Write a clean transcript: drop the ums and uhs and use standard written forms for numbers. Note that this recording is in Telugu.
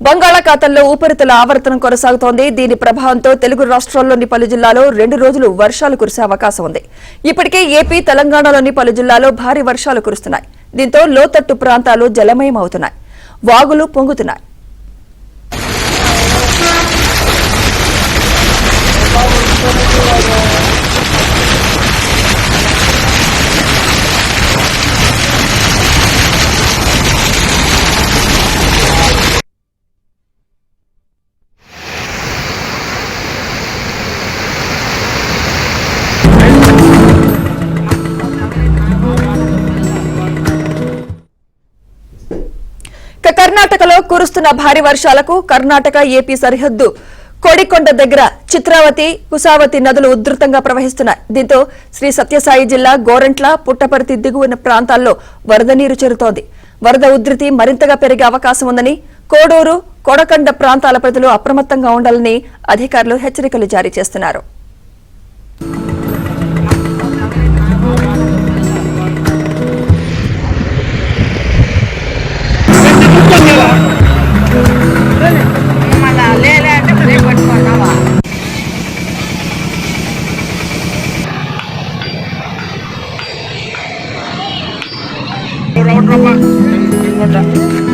బంగాళాఖాతంలో ఉపరితల ఆవర్తనం కొనసాగుతోంది. దీని ప్రభావంతో తెలుగు రాష్ట్రాల్లోని పలు జిల్లాల్లో 2 రోజులు వర్షాలు కురిసే అవకాశం ఉంది. ఇప్పటికే ఏపీ, తెలంగాణలోని పలు జిల్లాల్లో భారీ వర్షాలు కురుస్తున్నాయి. దీంతో లోతట్టు ప్రాంతాలు జలమయమవుతున్నాయి, వాగులు పొంగుతున్నాయి. కర్ణాటకలో కురుస్తున్న భారీ వర్షాలకు కర్ణాటక ఏపీ సరిహద్దు కోడికొండ దగ్గర చిత్రావతి, కుసావతి నదులు ఉధృతంగా ప్రవహిస్తున్నాయి. దీంతో శ్రీ సత్యసాయి జిల్లా గోరంట్ల, పుట్టపర్తి దిగువన ప్రాంతాల్లో వరద నీరు చేరుతోంది. వరద ఉధృతి మరింతగా పెరిగే అవకాశం ఉందని కోడూరు, కొడకండ ప్రాంతాల ప్రజలు అప్రమత్తంగా ఉండాలని అధికారులు హెచ్చరికలు జారీ చేస్తున్నారు. Rama,